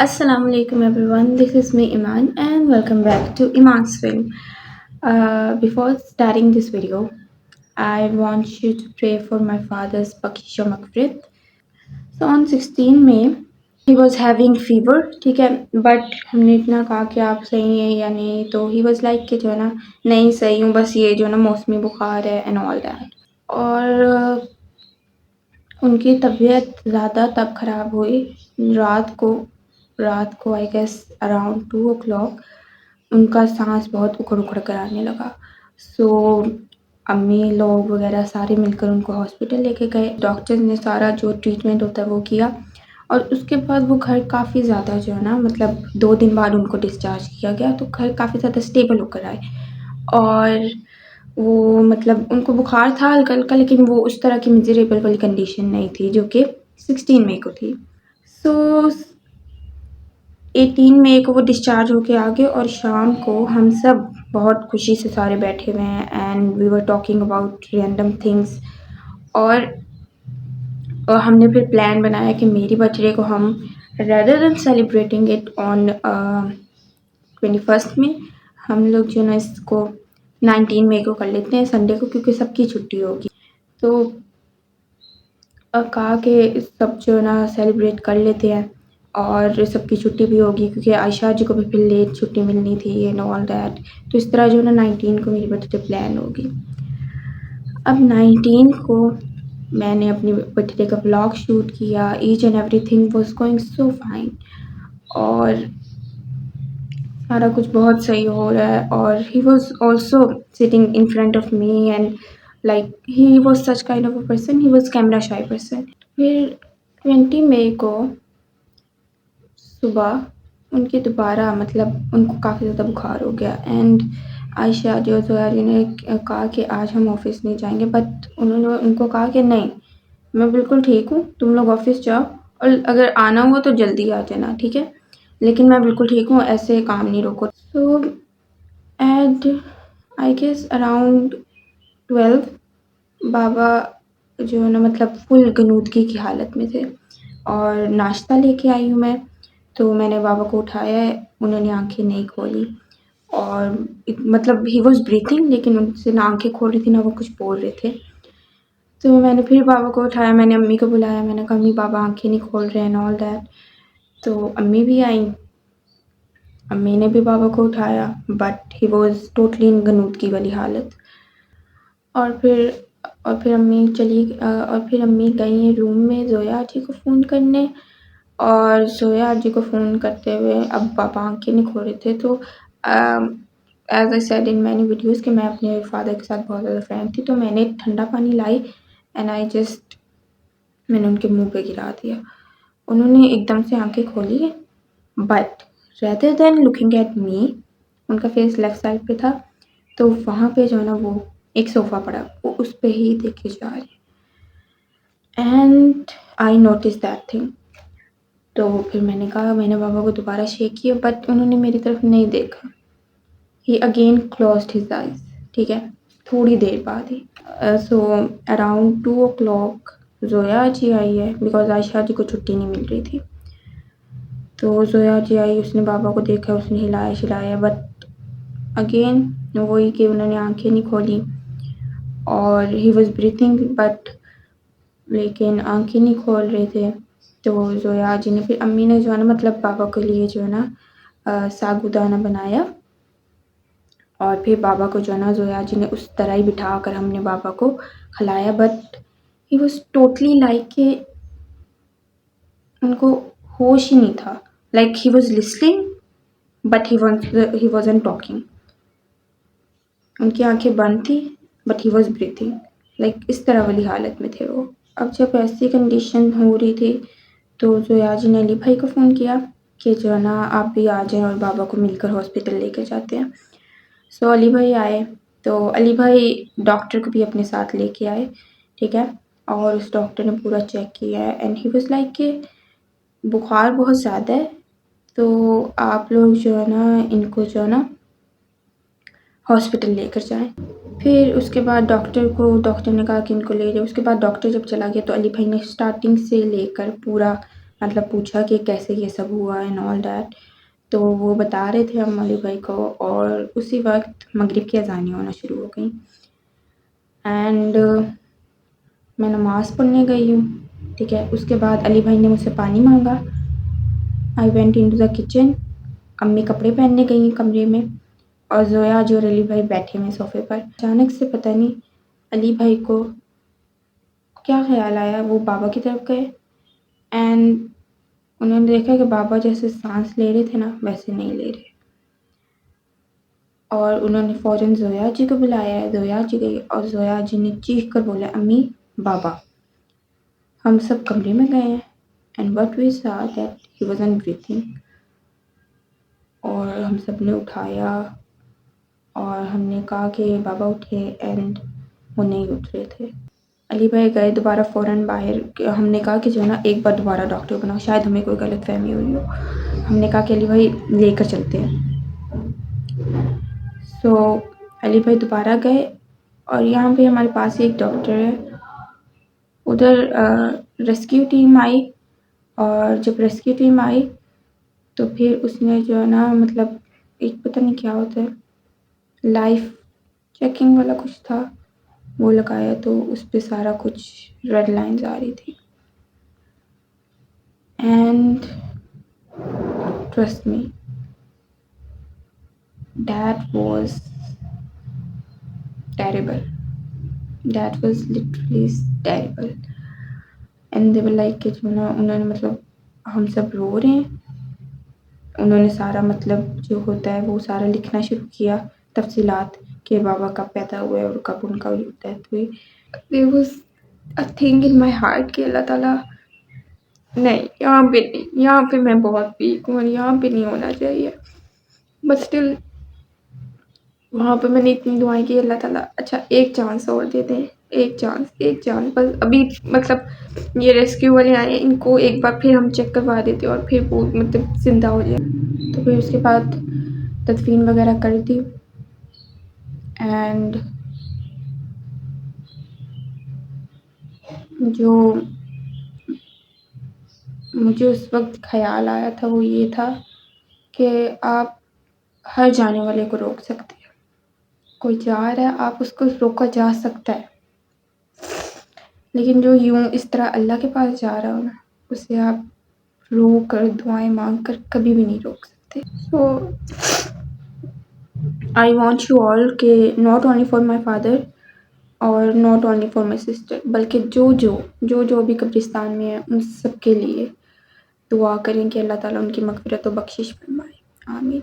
Assalamualaikum everyone, this is me Iman and welcome back to Iman's Film. Before starting this video, I want you to pray for my father's Bakisha Makfrit. So on 16 May, he was having fever, ठीक है, but हमने इतना कहा कि आप सही हैं या नहीं, तो ही वॉज लाइक कि जो है ना नहीं सही हूँ, बस ये जो है ना मौसमी बुखार है एंड ऑल दैट। और उनकी तबीयत ज़्यादा तब ख़राब हुई रात को आई गेस अराउंड 2 o'clock उनका सांस बहुत उखड़ उखड़ कर आने लगा। सो अम्मी लोग वगैरह सारे मिलकर उनको हॉस्पिटल लेके गए। डॉक्टर ने सारा जो ट्रीटमेंट होता है वो किया और उसके बाद वो घर काफ़ी ज़्यादा जो है ना मतलब 2 दिन बाद उनको डिस्चार्ज किया गया, तो घर काफ़ी ज़्यादा स्टेबल होकर आए। और वो मतलब उनको बुखार था हल्का-हल्का, लेकिन वो उस तरह की मिज़रेबल वाली कंडीशन नहीं थी जो कि 16 मई को थी। सो 18 मई को वो डिस्चार्ज होके आ गए और शाम को हम सब बहुत खुशी से सारे बैठे हुए हैं and we were talking about random things. और हमने फिर प्लान बनाया कि मेरी बर्थडे को हम rather than celebrating it on 21st में, हम लोग जो है ना इसको 19 मई को कर लेते हैं संडे को, क्योंकि सबकी छुट्टी होगी। तो कहा कि सब जो है ना सेलिब्रेट कर लेते हैं और सबकी छुट्टी भी होगी, क्योंकि आयशा जी को भी फिर लेट छुट्टी मिलनी थी एंड ऑल दैट। तो इस तरह जो है ना 19 को मेरी बर्थडे प्लान होगी। अब 19 को मैंने अपनी बर्थडे का व्लॉग शूट किया, each and everything was going so fine और सारा कुछ बहुत सही हो रहा है। और he was also sitting in front of me and like he was such kind of a person, he was camera shy person. फिर 20 मई को सुबह उनके दोबारा मतलब उनको काफ़ी ज़्यादा बुखार हो गया एंड आयशा जो ज़ोया जी ने कहा कि आज हम ऑफ़िस नहीं जाएँगे, बट उन्होंने उनको कहा कि नहीं, मैं बिल्कुल ठीक हूँ, तुम लोग ऑफ़िस जाओ और अगर आना हुआ तो जल्दी आ जाना, ठीक है? लेकिन मैं बिल्कुल ठीक हूँ, ऐसे काम नहीं रोको। सो एट आई गेस अराउंड 12 बाबा जो है ना मतलब फुल गनूदगी की हालत में थे और नाश्ता लेके आई हूँ मैं, तो मैंने बाबा को उठाया है, उन्होंने आँखें नहीं खोली और मतलब ही वाज़ ब्रीथिंग, लेकिन उनसे ना आँखें खोल रही थी ना वो कुछ बोल रहे थे। तो मैंने फिर बाबा को उठाया, मैंने अम्मी को बुलाया, मैंने कहा अम्मी बाबा आँखें नहीं खोल रहे हैं एंड ऑल दैट। तो अम्मी भी आईं, अम्मी ने भी बाबा को उठाया, but he was totally in गनूदगी वाली हालत। और फिर अम्मी गई रूम में ज़ोया जी को फ़ोन करने, और ज़ोया जी को फ़ोन करते हुए अब पापा आँखें नहीं खोल रहे थे। तो as I said in many videos कि मैं अपने फादर के साथ बहुत ज़्यादा फ्रैंक थी, तो मैंने ठंडा पानी लाई एंड मैंने उनके मुँह पे गिरा दिया। उन्होंने एकदम से आँखें खोली, but rather than looking at me, उनका फेस लेफ्ट साइड पे था, तो वहाँ पे जो है ना वो एक सोफ़ा पड़ा, वो उस पे ही देखे जा रहे and I notice that thing. तो फिर मैंने बाबा को दोबारा शेक किया, बट उन्होंने मेरी तरफ नहीं देखा। ही अगेन क्लोज्ड हिज आइज़, ठीक है, थोड़ी देर बाद ही। सो अराउंड 2 o'clock ज़ोया जी आई है, बिकॉज़ आयशा जी को छुट्टी नहीं मिल रही थी। तो ज़ोया जी आई, उसने बाबा को देखा, उसने हिलाया-शिलाया, बट अगेन वही कि उन्होंने आँखें नहीं खोली और ही वाज़ ब्रीथिंग, बट लेकिन आँखें नहीं खोल रहे थे। तो ज़ोया जी ने फिर अम्मी ने जो है ना मतलब बाबा के लिए जो है ना साबूदाना बनाया और फिर बाबा को जो है ना ज़ोया जी ने उस तरह ही बिठाकर हमने बाबा को खिलाया, but he was totally like कि उनको होश ही नहीं था। Like he was listening but he wasn't talking. उनकी आँखें बंद थी but he was breathing, like इस तरह वाली हालत में थे वो। अब जब ऐसी कंडीशन हो रही थी, तो ज़ोया जी ने अली भाई को फ़ोन किया कि जो है ना आप भी आ जाएँ और बाबा को मिलकर हॉस्पिटल लेके जाते हैं। सो अली भाई आए, तो अली भाई डॉक्टर को भी अपने साथ लेके आए, ठीक है? और उस डॉक्टर ने पूरा चेक किया है एंड ही वाज़ लाइक कि बुखार बहुत ज़्यादा है, तो आप लोग जो है ना इनको जो है ना हॉस्पिटल लेकर जाएँ। फिर उसके बाद डॉक्टर ने कहा कि इनको ले जाओ। उसके बाद डॉक्टर जब चला गया तो अली भाई ने स्टार्टिंग से लेकर पूरा मतलब पूछा कि कैसे ये सब हुआ एंड ऑल दैट। तो वो बता रहे थे हम अली भाई को, और उसी वक़्त मगरिब की अज़ानें होना शुरू हो गईं एंड मैं नमाज़ पढ़ने गई हूँ, ठीक है। उसके बाद अली भाई ने मुझसे पानी माँगा। I went into the kitchen. अम्मी कपड़े पहनने गई हैं कमरे में, और ज़ोया और अली भाई बैठे हुए हैं सोफ़े पर। अचानक से पता नहीं अली भाई को क्या ख़्याल आया, वो बाबा की तरफ गए एंड उन्होंने देखा कि बाबा जैसे साँस ले रहे थे ना, वैसे नहीं ले रहे, और उन्होंने फ़ौरन ज़ोया जी को बुलाया। ज़ोया जी गई और ज़ोया जी ने चीख कर बोला, अम्मी, बाबा। हम सब कमरे में गए हैं and what we saw that he wasn't breathing, और हम सब ने उठाया और हमने कहा कि बाबा उठे एंड वो नहीं उठ रहे थे। अली भाई गए दोबारा फ़ौरन बाहर। हमने कहा कि जो है ना, एक बार दोबारा डॉक्टर को बुलाओ, शायद हमें कोई गलतफ़हमी हुई हो। हमने कहा कि अली भाई लेकर चलते हैं। सो अली भाई दोबारा गए, और यहाँ पे हमारे पास ही एक डॉक्टर है। उधर रेस्क्यू टीम आई, और जब रेस्क्यू टीम आई तो फिर उसने जो है ना, मतलब एक पता नहीं क्या होता है, लाइफ चेकिंग वाला कुछ था, वो लगाया, तो उस पे सारा कुछ रेड लाइन्स आ रही थी and trust me, that was terrible, that was literally terrible. And they were like कि जो ना, उन्होंने मतलब हम सब रो रहे हैं। उन्होंने सारा मतलब जो होता है वो सारा लिखना शुरू किया, तफ़सीलात कि बाबा कब पैदा हुए और कब उनका डेथ हुई। There was a thing in my heart कि अल्लाह ताला, नहीं, यहाँ पे नहीं, यहाँ पे मैं बहुत वीक हूँ और यहाँ पे नहीं होना चाहिए। बट स्टिल वहाँ पे मैंने इतनी दुआएँ की, अल्लाह ताला अच्छा एक चांस और दे दें, एक चांस बस। अभी मतलब ये रेस्क्यू वाले आए हैं, इनको एक बार फिर हम चेक करवा देते और फिर वो मतलब ज़िंदा हो जाए। तो फिर उसके बाद तदफ़ीन वग़ैरह कर दी एंड जो मुझे उस वक़्त ख़याल आया था वो ये था कि आप हर जाने वाले को रोक सकते हैं। कोई जा रहा है, आप उसको रोका जा सकता है, लेकिन जो यूँ इस तरह अल्लाह के पास जा रहा हो ना, उसे आप रो कर, दुआएँ माँग कर कभी भी नहीं रोक सकते। So I want you all के not only for my father और not only for my sister, बल्कि जो भी कब्रिस्तान में है, उन सब के लिए दुआ करें कि अल्लाह ताला उनकी मग़फ़िरत व बख़्शिश फ़रमाए। आमीन।